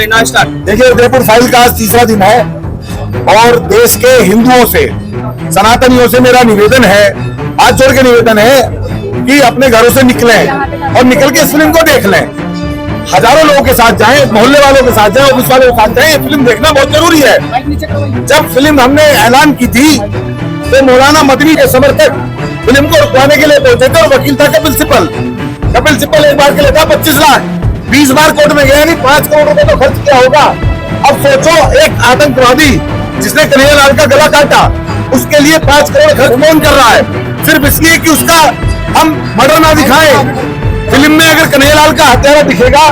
गई ना स्टार्ट। देखिए, उदयपुर फाइल का आज तीसरा दिन है और देश के हिंदुओं से, सनातनियों से मेरा निवेदन है, हाथ जोड़ के निवेदन है कि अपने घरों से निकलें और निकल के इस फिल्म को देख लें। हजारों लोगों के साथ जाएं, मोहल्ले वालों के साथ जाएं, ऑफिस वालों के साथ जाएं। ये फिल्म देखना बहुत जरूरी है। जब फिल्म हमने ऐलान की थी तो मौलाना मदनी के समर्थक फिल्म को रुकवाने के लिए पहुंचे थे और वकील था कपिल सिब्बल। कपिल सिब्बल एक बार के लिए था 25 लाख, 20 बार कोर्ट में गया, नहीं 5 करोड़ रुपए तो खर्च किया होगा। अब सोचो, एक आतंकवादी जिसने कन्हैयालाल का गला काटा, उसके लिए 5 करोड़ खर्च कौन कर रहा है? सिर्फ इसलिए कि उसका हम मर्डर ना दिखाएं। फिल्म में अगर कन्हैयालाल का हत्यारा दिखेगा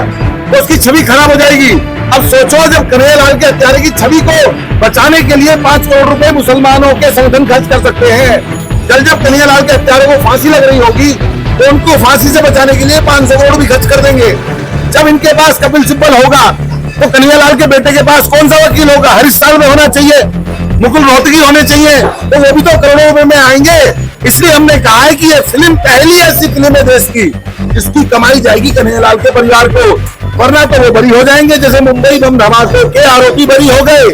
तो उसकी छवि खराब हो जाएगी। अब सोचो, जब कन्हैयालाल के हत्यारे की छवि को बचाने के लिए 5 करोड़ रुपए मुसलमानों के संगठन खर्च कर सकते हैं, कल जब कन्हैयालाल के हत्यारे को फांसी लग रही होगी तो उनको फांसी से बचाने के लिए 500 करोड़ भी खर्च कर देंगे। जब इनके पास कपिल सिब्बल होगा तो कन्हैयालाल के बेटे के पास कौन सा वकील होगा? हरीश साल्वे होना चाहिए, मुकुल रोहतगी होने चाहिए, तो वो भी तो करोड़ों रुपए में आएंगे। इसलिए हमने कहा है कि ये फिल्म पहली ऐसी फिल्म है देश की जिसकी कमाई जाएगी कन्हैयालाल के परिवार को, वरना तो वो बरी हो जाएंगे। जैसे मुंबई बम धमाके के आरोपी बरी हो गए,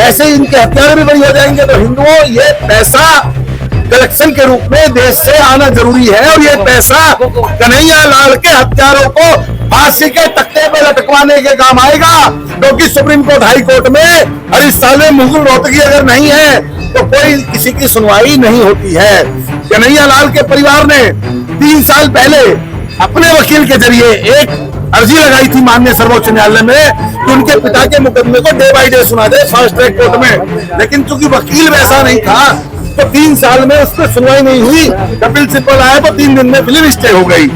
ऐसे ही इनके हत्यारे भी बरी हो जाएंगे। तो हिंदुओं, ये पैसा कलेक्शन के रूप में देश से आना जरूरी है और ये पैसा कन्हैयालाल के हत्यारों को फांसी के तख्ते पे लटकवाने के काम आएगा, क्योंकि सुप्रीम कोर्ट, हाई कोर्ट में हरीश साल्वे, मुकुल रोहतगी अगर नहीं है तो कोई किसी की सुनवाई नहीं होती है। कन्हैयालाल के परिवार ने 3 साल पहले अपने वकील के जरिए एक अर्जी लगाई थी माननीय सर्वोच्च न्यायालय में कि उनके पिता के मुकदमे को डे बाय डे सुना दे फास्ट ट्रैक कोर्ट में, लेकिन चूंकि वकील वैसा नहीं था तो 3 साल में उस पर सुनवाई नहीं हुई। कपिल सिब्बल आया तो 3 दिन में फिल्म स्टे हो गई।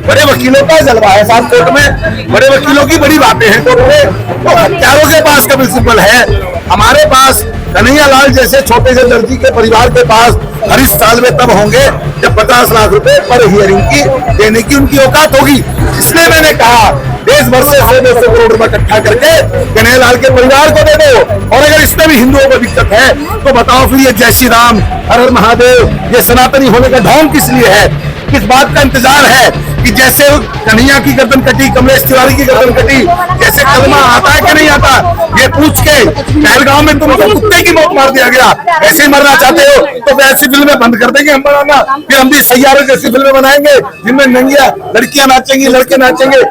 बड़े वकीलों का जलवा है साहब कोर्ट में, बड़े वकीलों की बड़ी बातें हैं कोर्ट में। तो हत्यारों के पास कपिल सिब्बल है, हमारे पास कन्हैयालाल जैसे छोटे से दर्जी के परिवार के पास हरीश साल्वे तब होंगे जब 50 लाख रुपए पर हियरिंग की देने की उनकी औकात होगी। इसलिए मैंने कहा देश भर से 100-200 करोड़ रुपए इकट्ठा करके कन्हैयालाल के परिवार को दे दो। और अगर इसमें भी हिंदुओं को दिक्कत है तो बताओ फिर ये जय श्री राम, हर हर महादेव, ये सनातनी होने का ढोंग किस लिए है? किस बात का इंतजार है कि जैसे कन्हैया की गर्दन कटी, कमलेश तिवारी की गर्दन कटी, जैसे कलमा आता है कि नहीं आता, ये पूछ के पहलगांव में तुमको कुत्ते की मौत मार दिया गया, ऐसे ही मरना चाहते हो तो ऐसी फिल्में बंद कर देंगे हम बनाना, फिर हम भी सैयारे जैसी फिल्में बनाएंगे जिनमें नंगिया लड़कियां नाचेंगी, लड़के नाचेंगे।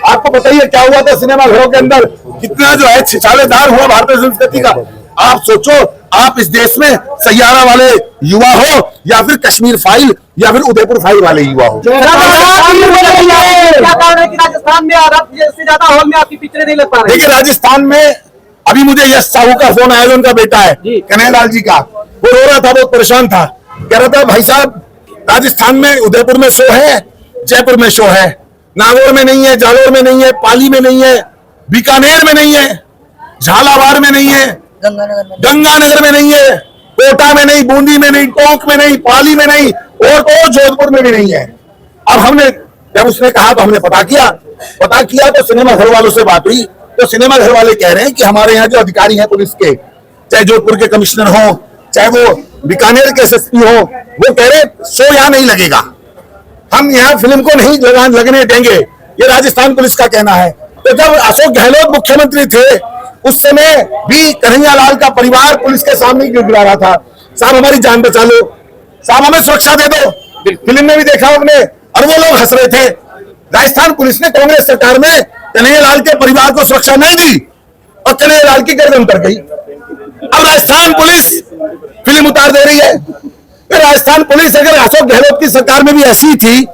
आपको बताइए क्या हुआ था सिनेमा घरों के अंदर, कितना जो है छिछालेदार हुआ भारतीय संस्कृति का। आप सोचो, आप इस देश में सैयारा वाले युवा हो या फिर कश्मीर फाइल या फिर उदयपुर फाइल वाले युवा हो। क्या कारण है कि राजस्थान में से ज्यादा हॉल में आपकी पिक्चरें नहीं लग पा रही? देखिए, राजस्थान में अभी मुझे यश साहू का फोन आया, उनका बेटा है कन्हैयालाल जी का, वो रो रहा था, बहुत परेशान था, कह रहा था भाई साहब राजस्थान में उदयपुर में शो है, जयपुर में शो है, नागौर में नहीं है, जालोर में नहीं है, पाली में नहीं है, बीकानेर में नहीं है, झालावाड़ में नहीं है, गंगानगर में नहीं है, कोटा में नहीं, बूंदी में नहीं, टोंक में नहीं, पाली में नहीं और तो जोधपुर में भी नहीं है। अब हमने जब उसने कहा तो हमने पता किया तो सिनेमा घर वालों से बात हुई तो सिनेमा घर वाले कह रहे हैं कि हमारे यहाँ जो अधिकारी हैं पुलिस के, चाहे जोधपुर के कमिश्नर हो, चाहे वो बीकानेर के एसएसपी हो, वो कह रहे शो यहाँ नहीं लगेगा, हम यहाँ फिल्म को नहीं लगने देंगे, ये राजस्थान पुलिस का कहना है। तो जब अशोक गहलोत मुख्यमंत्री थे उस समय भी कन्हैयालाल का परिवार पुलिस के सामने गिरा रहा था, साहब हमारी जान बचा लो, साहब हमें सुरक्षा दे दो। फिल्म में भी देखा हमने और वो लोग हंस रहे थे। राजस्थान पुलिस ने कांग्रेस सरकार में कन्हैयालाल के परिवार को सुरक्षा नहीं दी और कन्हैयालाल की गर्दन उतर गई। अब राजस्थान पुलिस फिल्म उतार दे रही है। फिर राजस्थान पुलिस अगर अशोक गहलोत की सरकार में भी ऐसी थी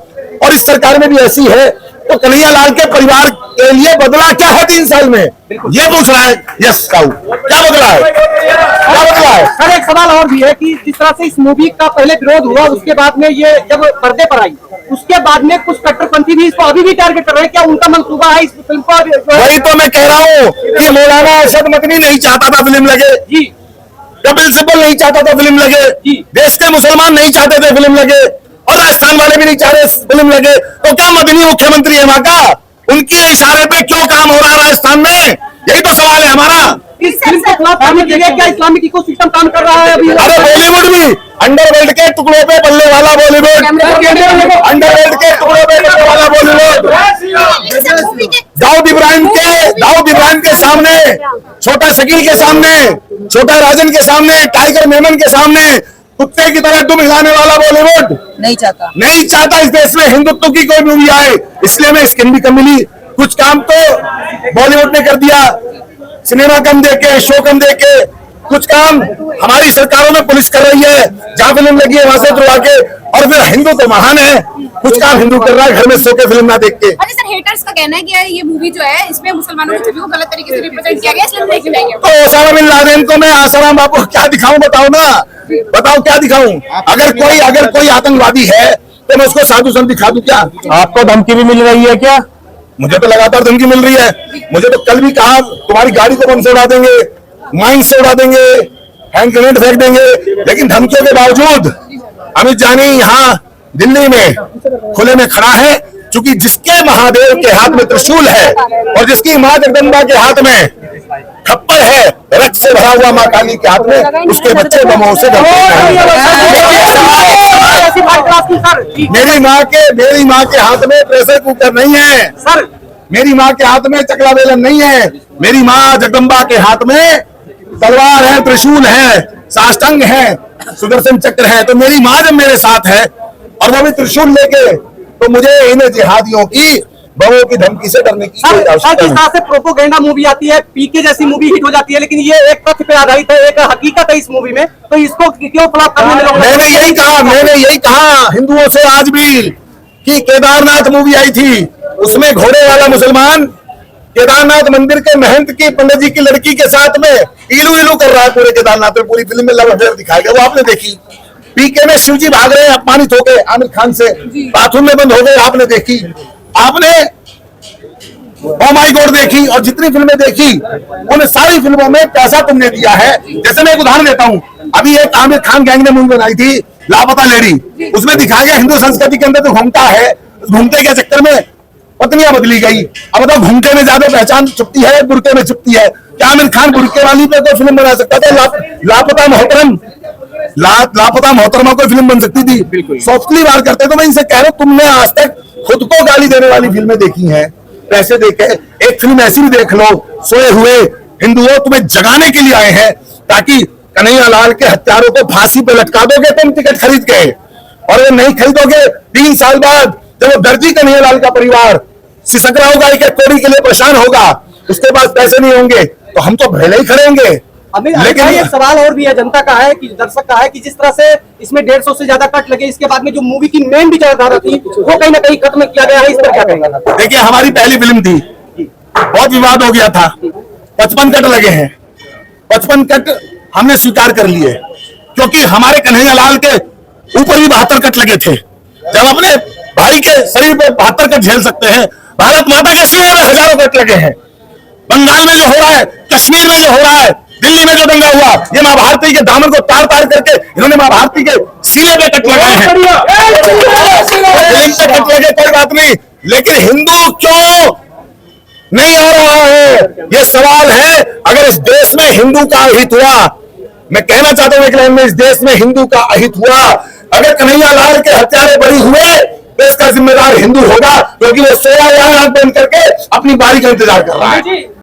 और इस सरकार में भी ऐसी है तो कन्हैयालाल के परिवार के लिए बदला क्या है 3 साल में, ये पूछ रहा है यस साहू, क्या बदला है, क्या बदला है? सर एक सवाल और भी है कि जिस तरह से इस मूवी का पहले विरोध हुआ, उसके बाद में ये जब पर्दे पर आई उसके बाद में कुछ कट्टरपंथी भी इसको अभी भी टारगेट कर रहे हैं, क्या उनका मंसूबा है इस फिल्म को? वही तो मैं कह रहा हूँ कि मौलाना अरशद मदनी नहीं चाहता था फिल्म लगे जी, कपिल सिब्बल नहीं चाहता था फिल्म लगे जी, देश के मुसलमान नहीं चाहते थे फिल्म लगे और राजस्थान वाले भी नहीं चाह रहे फिल्म लगे। तो क्या मदनी मुख्यमंत्री है वहां का, उनके इशारे पे क्यों काम हो रहा है राजस्थान में? यही तो सवाल है हमारा। इस फिल्म के खिलाफ आने के लिए क्या इस्लामिक इकोसिस्टम काम कर रहा है अभी? अरे बॉलीवुड भी अंडरवर्ल्ड के टुकड़ों पे बल्ले वाला बॉलीवुड, अंडरवर्ल्ड के टुकड़ों पे बल्ले वाला बॉलीवुड, दाऊद इब्राहिम के छोटा शकील के सामने, छोटा राजन के सामने, टाइगर मेमन के सामने कुत्ते की तरह दुम हिलाने वाला बॉलीवुड नहीं चाहता इस देश में हिंदुत्व की कोई मूवी आए। इसलिए मैं स्किन भी कम मिली। कुछ काम तो बॉलीवुड ने कर दिया, सिनेमा कम देके, शो कम देके। कुछ काम हमारी सरकारों में पुलिस कर रही है, जहां फिल्म लगी है वहां से उतरवा के। और फिर हिंदू तो महान है, कुछ काम हिंदू कर रहा है घर में सो के फिल्म ना देख के। अच्छा सर, हेटर्स का कहना है कि ये मूवी जो है इसमें मुसलमानों की छवि को गलत तरीके से रिप्रेजेंट किया गया, इसलिए देखने जाएंगे। तो ओसामा बिन लादेन को मैं आसाराम बापू क्या दिखाऊं, बताओ ना, बताओ क्या दिखाऊं। अगर कोई आतंकवादी है तो मैं उसको साधु संत दिखा दूं क्या? आपको धमकी भी मिल रही है क्या? मुझे तो लगातार धमकी मिल रही है। मुझे तो कल भी कहा तुम्हारी गाड़ी को बम से उड़ा देंगे, माइन से उड़ा देंगे, हैंड ग्रेनेड फेंक देंगे। लेकिन धमकियों के बावजूद अमित जानी यहाँ दिल्ली में खुले में खड़ा है, क्योंकि जिसके महादेव के हाथ में त्रिशूल है और जिसकी मां जगदम्बा के हाथ में खप्पर है, रक्त से भरा हुआ मां काली के हाथ में, उसके बच्चे बमों से मेरी माँ के हाथ में प्रेशर कुकर नहीं है सर, मेरी माँ के हाथ में चकला बेलन नहीं है। मेरी माँ जगदम्बा के हाथ में तलवार है, त्रिशूल है, साष्टांग है, सुदर्शन चक्र है। तो मेरी माँ जब मेरे साथ है और वो भी त्रिशूल लेके, तो मुझे इन जिहादियों की बमों की धमकी से डरने की कोई आवश्यकता नहीं। से प्रोपोगेंडा मूवी आती है, पीके जैसी मूवी हिट हो जाती है, लेकिन ये एक तथ्य पे आधारित है, एक हकीकत है इस मूवी में, तो इसको क्यों फ्लॉप करने में लोग? मैंने यही कहा हिंदुओं से आज भी कि केदारनाथ मूवी आई थी, उसमें घोड़े वाला मुसलमान केदारनाथ मंदिर के महंत की पंडित जी की लड़की के साथ में इलू इलू कर रहा है पूरे केदारनाथ में। पूरी फिल्म में लव अफेयर दिखाया गया, वो आपने देखी। पीके में शिवजी भाग रहे हैं अपमानित हो गए आमिर खान से, बाथरूम में बंद हो गए, आपने देखी। आपने ओ माय गॉड देखी, और जितनी फिल्में देखी उन सारी फिल्मों में पैसा तुमने दिया है। जैसे मैं एक उदाहरण देता हूँ, अभी एक आमिर खान गैंग ने मूवी बनाई थी लापता लेडी, उसमें दिखाया गया हिंदू संस्कृति के अंदर जो घूमता है, घूमते के चक्कर में पत्नियां बदली गई। अब बताओ, घूमते में ज्यादा पहचान छुपती है, बुरके में छुपती है? क्या आमिर खान बुरके वाली पे कोई फिल्म बना सकता था? लापता मोहतरम, लापता मोहतरमा कोई फिल्म बन सकती थी? सॉफ्टली वार करते। तो मैं इनसे कह रहा हूं, तुमने आज तक खुद को गाली देने वाली फिल्में देखी हैं पैसे देके? एक फिल्म ऐसी भी देख लो, सोए हुए हिंदुओं, तुम्हें जगाने के लिए आए हैं, ताकि कन्हैया लाल के हत्यारों को फांसी पे लटका दोगे तुम टिकट खरीद के, और वो नहीं खरीदोगे 3 साल बाद जब वो दर्जी कन्हैया लाल का परिवार सिसकरा होगा, एक कोड़ी के लिए परेशान होगा, उसके पास पैसे नहीं होंगे, तो हम तो भले ही खड़ेंगे। लेकिन एक सवाल और भी है, जनता का है कि दर्शक का है कि जिस तरह से इसमें 150 से ज्यादा कट लगे, इसके बाद में जो मूवी की मेन विचारधारा थी वो कहीं ना कहीं खत्म किया गया है, इस पर क्या कहेंगे? देखिए, हमारी पहली फिल्म थी, बहुत विवाद हो गया था, 55 कट लगे हैं। 55 कट हमने स्वीकार कर लिए, क्योंकि हमारे कन्हैया लाल के ऊपर भी 72 कट लगे थे। जब अपने भाई के शरीर पर 72 कट झेल सकते हैं, भारत माता के सीने में हजारों कट लगे हैं। बंगाल में जो हो रहा है, कश्मीर में जो हो रहा है, दिल्ली में जो दंगा हुआ, ये माँ भारती के दामन को तार तार करके इन्होंने माँ भारती के सीने पे कट लगाए हैं। कट लगे, कोई बात नहीं, लेकिन हिंदू क्यों नहीं आ रहा है, ये सवाल है। अगर इस देश में हिंदू का अहित हुआ, मैं कहना चाहता हूं एक लाइन में, इस देश में हिंदू का अहित हुआ, अगर कन्हैया लाल के हत्यारे बरी हुए, तो इसका जिम्मेदार हिंदू होगा, क्योंकि वो सोया यहाँ आंख बंद करके अपनी बारी का इंतजार कर रहा है।